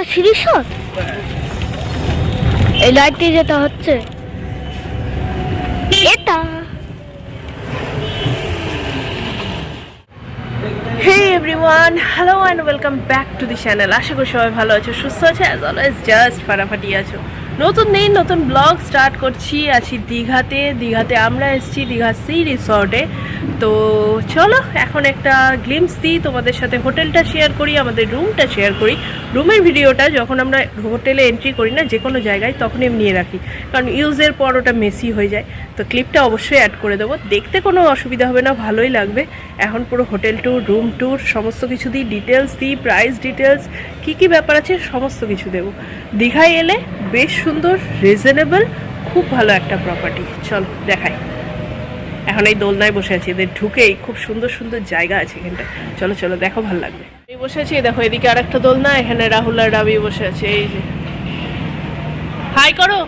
একটা সিঁড়ি শট, এই লাইট দিয়ে যেটা হচ্ছে এটা। Hey everyone, hello and welcome back to the channel. আশা করি সবাই ভালো আছো, সুস্থ আছো, as always জাস্ট ফাটাফাটি আছো। নতুন দিন নতুন ব্লগ স্টার্ট করছি। আছি দীঘাতে আমরা এসেছি দীঘা সি রিসর্টে। তো চলো এখন একটা গ্লিমস দিই তোমাদের সাথে, হোটেলটা শেয়ার করি, আমাদের রুমটা শেয়ার করি। রুমের ভিডিওটা যখন আমরা হোটেলে এন্ট্রি করি না যে কোনো জায়গায়, তখনই আমি নিয়ে রাখি, কারণ ইউজের পর ওটা মেসি হয়ে যায়। তো ক্লিপটা অবশ্যই অ্যাড করে দেবো, দেখতে কোনো অসুবিধা হবে না, ভালোই লাগবে। এখন পুরো হোটেল ট্যুর, রুম ট্যুর সমস্ত কিছু দিই, ডিটেলস দিই, প্রাইস ডিটেলস, কী ব্যাপার আছে সমস্ত কিছু দেবো। দীঘায় এলে বেশ সুন্দর, রিজনেবল, খুব ভালো একটা প্রপার্টি। চল দেখাই। এখন এই দোলনায় বসে আছি, এদের ঢুকেই খুব সুন্দর সুন্দর জায়গা আছে এখানটা। চলো চলো দেখো, ভালো লাগবে। এই বসে আছি, দেখো এদিকে আর একটা দোলনা, এখানে রাহুল আর রাবি বসে আছে। এই যে হাই করো,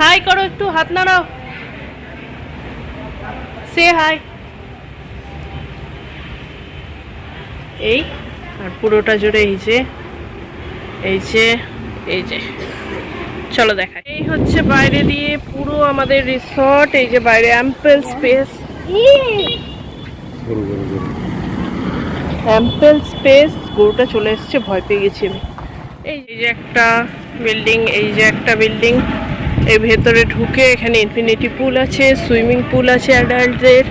হাই করো, একটু হাত নাড়াও, সে হাই। এই আর পুরোটা জুড়ে এই যে এই যে এই যে, চলো দেখা। এই হচ্ছে বাইরে দিয়ে পুরো আমাদের রিসর্ট। এই যে বাইরে অ্যাম্পেল স্পেস, অ্যাম্পেল স্পেস। গরুটা চলে এসছে, ভয় পেয়ে গেছি আমি। এই যে একটা বিল্ডিং, এই যে একটা বিল্ডিং, এর ভেতরে ঢুকে এখানে ইনফিনিটি পুল আছে, সুইমিং পুল আছে অ্যাডাল্টদের।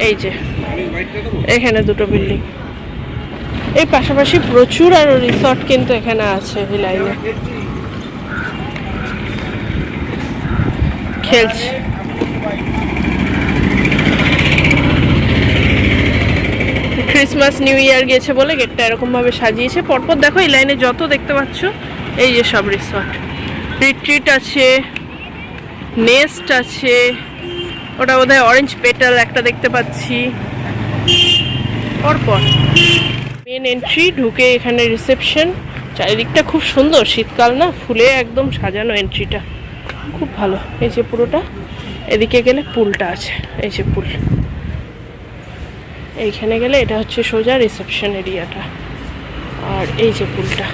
এই যে এখানে দুটো বিল্ডিং, এই পাশাপাশি প্রচুর আরো রিসর্ট কিন্তু এখানে আছে। এই লাইনে খেলছে। ক্রিসমাস নিউ ইয়ার গেছে বলে গেটটা এরকম ভাবে সাজিয়েছে। পরপর দেখো এই লাইনে যত দেখতে পাচ্ছ, এই যে সব রিসর্ট। রিট্রিট আছে, নেস্ট আছে, ওটা বোধহয় অরেঞ্জ পেটাল একটা দেখতে পাচ্ছি। পরপর মেন এন্ট্রি, ঢুকে এখানে রিসেপশন। চারিদিকটা খুব সুন্দর, শীতকাল না, ফুলে একদম সাজানো এন্ট্রিটা, খুব ভালো। এই যে পুরোটা, এদিকে গেলে পুলটা আছে, এই যে পুল। এইখানে গেলে এটা হচ্ছে সোজা রিসেপশন এরিয়াটা, আর এই যে পুলটা,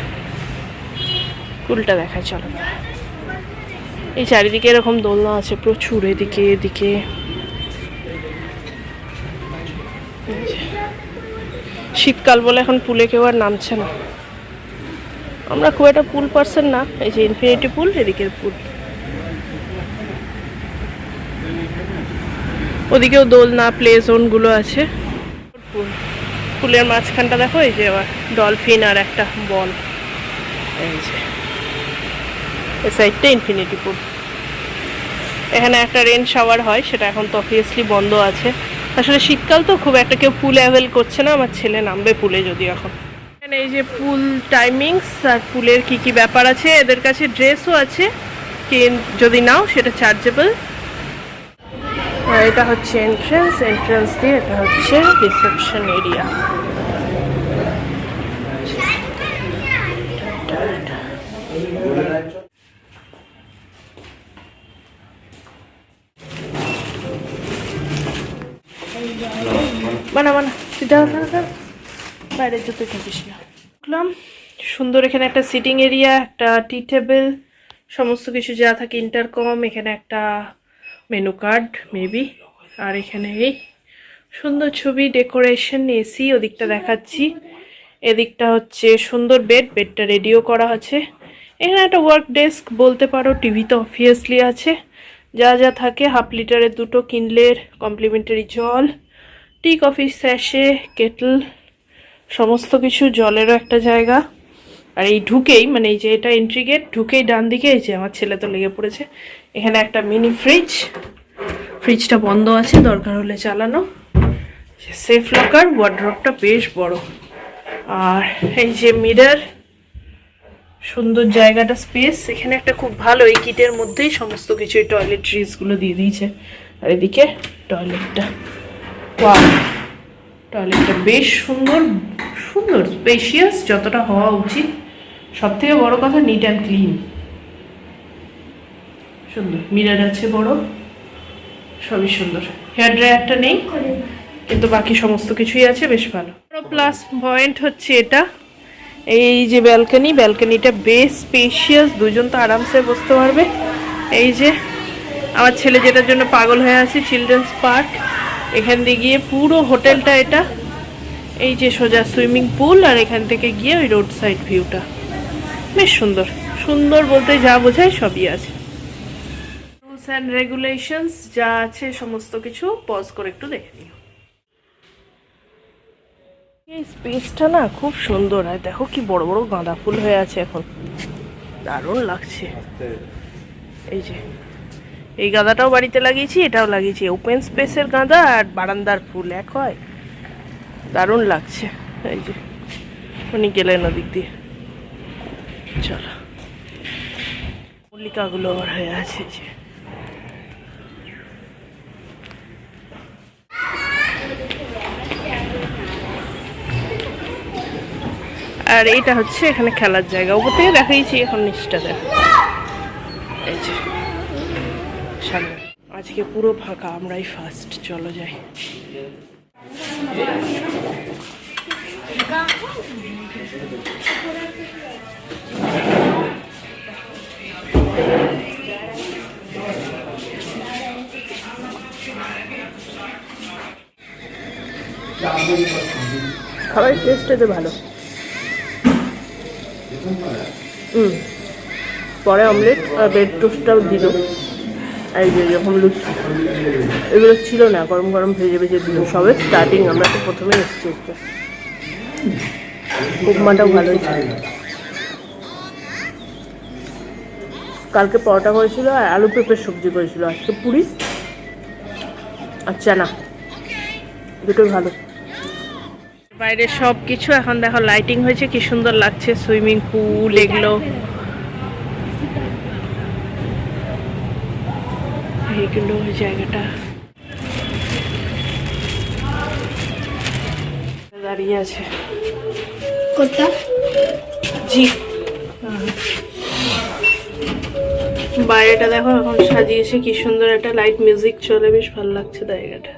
পুলটা দেখায় চলো। এই চারিদিকে এরকম দোলনা আছে প্রচুর, এদিকে এদিকে। শীতকাল বলে এখন পুলে কেউ আর নামছে না, আমরা খুব একটা পুল পার্সন না। এই যে ইনফিনিটি পুল, এদিকের পুল, ওদিকেও দোলনা, প্লে জোনগুলো আছে। পুলের মাঝখানটা দেখো, এই যে আবার ডলফিন আর একটা বল। এই যে এই সাইডটা ইনফিনিটি পুল। এখানে একটা রেন শাওয়ার হয়, সেটা এখন তো অবভিয়াসলি বন্ধ আছে। আসলে শীতকাল তো খুব একটা কেউ পুলে অ্যাভেল করছে না। আমার ছেলে নামবে পুলে যদি এখন। এখানে এই যে পুল টাইমিংস আর পুলের কি ব্যাপার আছে। এদের কাছে ড্রেসও আছে, কি যদি নাও সেটা চার্জেবল। আর এটা হচ্ছে এন্ট্রান্স দিয়ে এটা হচ্ছে রিসেপশন এরিয়া। বানা সিধা বাইরে জুতো থাকিস না। দেখলাম সুন্দর, এখানে একটা সিটিং এরিয়া, একটা টি টেবিল, সমস্ত কিছু যা থাকে, ইন্টারকম, এখানে একটা মেনু কার্ড মেবি। আর এখানে এই সুন্দর ছবি, ডেকোরেশন, এসি ওদিকটা দেখাচ্ছি। এদিকটা হচ্ছে সুন্দর বেডটা রেডিও করা আছে। এখানে একটা ওয়ার্ক ডেস্ক বলতে পারো, টিভি তো অবভিয়াসলি আছে। যা থাকে, 1/2 লিটারের দুটো কিনলের কমপ্লিমেন্টারি জল, টি কফি স্যাশে, কেটল, সমস্ত কিছু, জলেরও একটা জায়গা। আর এই ঢুকেই, মানে এই যে এটা এন্ট্রি গেট, ঢুকেই ডান দিকে এই যে আমার ছেলে তো লেগে পড়েছে, এখানে একটা মিনি ফ্রিজ। ফ্রিজটা বন্ধ আছে, দরকার হলে চালানো। সেফ লকার, ওয়ার্ড্রপটা বেশ বড়। আর এই যে মিরর, সুন্দর জায়গাটা, স্পেস। এখানে একটা খুব ভালো, এই কিটের মধ্যেই সমস্ত কিছু, এই টয়লেট্রিজগুলো দিয়ে দিয়েছে। আর এদিকে টয়লেটটা, ওয়াও, টয়লেটটা বেশ সুন্দর সুন্দর, স্পেশিয়াস যতটা হওয়া উচিত। সব থেকে বড় কথা, নিট অ্যান্ড ক্লিন, সুন্দর। মিরর আছে বড়, সবই সুন্দর। হেয়ার ড্রায়ারটা নেই, কিন্তু বাকি সমস্ত কিছুই আছে, বেশ ভালো। প্লাস পয়েন্ট হচ্ছে এটা, এই যে ব্যালকনি, ব্যালকনিটা বেশ স্পেশিয়াস, দুজন তো আরামসে বসতে পারবে। এই যে আমার ছেলে যেটার জন্য পাগল হয়ে আছে, চিলড্রেন্স পার্ক, এখান দিয়ে গিয়ে পুরো হোটেলটা এটা। এই যে সোজা সুইমিং পুল, আর এখান থেকে গিয়ে ওই রোড সাইড ভিউটা বেশ সুন্দর। সুন্দর বলতে যা বোঝায় সবই আছে। রুলস অ্যান্ড রেগুলেশনস যা আছে সমস্ত কিছু পজ করে একটু দেখে নিও। এই স্পেসটা না খুব সুন্দর, আর দেখো কি বড় বড় গাঁদা ফুল হয়ে আছে এখন, দারুণ লাগছে। এই যে এই গাঁদাটাও বাড়িতে লাগিয়েছি, এটাও লাগিয়েছি। ওপেন স্পেসের গাঁদা আর বারান্দার ফুল এক হয়, দারুণ লাগছে। এই যে উনি গেলেন ওদিক দিয়ে, চলো। মল্লিকাগুলো আবার হয়ে আছে যে। আর এইটা হচ্ছে এখানে খেলার জায়গা, ওপর থেকে দেখাইছি, এখন নিচটা দেখ। এই যে সামনে আজকে পুরো ফাঁকা, আমরাই ফার্স্ট। চলো যাই। খাবারের টেস্ট তো ভালো। পরে অমলেট আর ব্রেড টোস্টটাও দিল। এই যে যখন লুচি এগুলো ছিল না, গরম গরম ভেজে ভেজে দিল। সবে স্টার্টিং, আমরা তো প্রথমে এসেছি। একটা উপমাটাও ভালো হয়েছে। কালকে পরোটা করেছিল আর আলু পেঁপের সবজি করেছিল, আজকে পুরি আর চানা, দুটোই ভালো। বাইরে সব কিছু এখন দেখো লাইটিং হয়েছে, কি সুন্দর লাগছে। সুইমিং পুল এগুলো, এইগুলো ওই জায়গাটা দাঁড়িয়ে আছে। কোনটা? জি, বাইরেটা দেখো এখন সাজিয়েছে কি সুন্দর, একটা লাইট মিউজিক চলে, বেশ ভালো লাগছে জায়গাটা।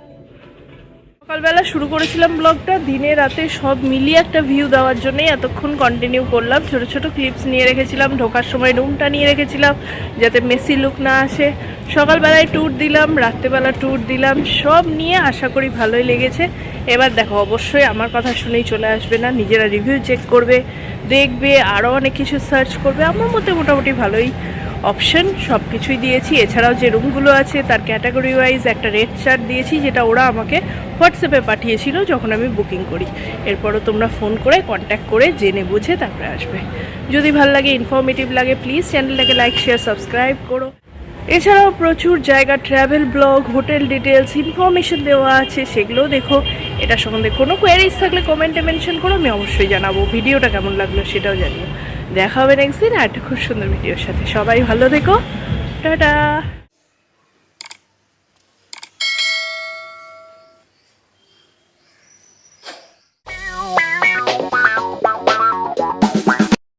সকালবেলা শুরু করেছিলাম ব্লগটা, দিনে রাতে সব মিলিয়ে একটা ভিউ দেওয়ার জন্যই এতক্ষণ কন্টিনিউ করলাম। ছোট ছোট ক্লিপস নিয়ে রেখেছিলাম, ঢোকার সময় রুমটা নিয়ে রেখেছিলাম যাতে মেসি লুক না আসে। সকালবেলায় ট্যুর দিলাম, রাত্রেবেলা ট্যুর দিলাম, সব নিয়ে আশা করি ভালোই লেগেছে। এবার দেখো অবশ্যই আমার কথা শুনেই চলে আসবে না, নিজেরা রিভিউ চেক করবে, দেখবে, আরও অনেক কিছু সার্চ করবে। আমার মতে মোটামুটি ভালোই অপশন সব কিছুই দিয়েছি। এছাড়াও যে রুমগুলো আছে তার ক্যাটাগরি ওয়াইজ একটা রেট চার্ট দিয়েছি, যেটা ওরা আমাকে হোয়াটসঅ্যাপে পাঠিয়েছিল যখন আমি বুকিং করি। এরপরও তোমরা ফোন করে কন্ট্যাক্ট করে জেনে বুঝে তারপরে আসবে। যদি ভালো লাগে, ইনফরমেটিভ লাগে, প্লিজ চ্যানেলটাকে লাইক শেয়ার সাবস্ক্রাইব করো। এছাড়াও প্রচুর জায়গা travel blog, hotel details, information দেওয়া আছে, সেগুলোও দেখো। এটা সম্বন্ধে কোনো কোয়ারিজ থাকলে কমেন্টে মেনশন করো, আমি অবশ্যই জানাবো। ভিডিওটা কেমন লাগলো সেটাও জানিও। দেখা হবে নেক্সট দিন আর একটা খুব সুন্দর ভিডিওর সাথে। সবাই ভালো থেকো, টাটা।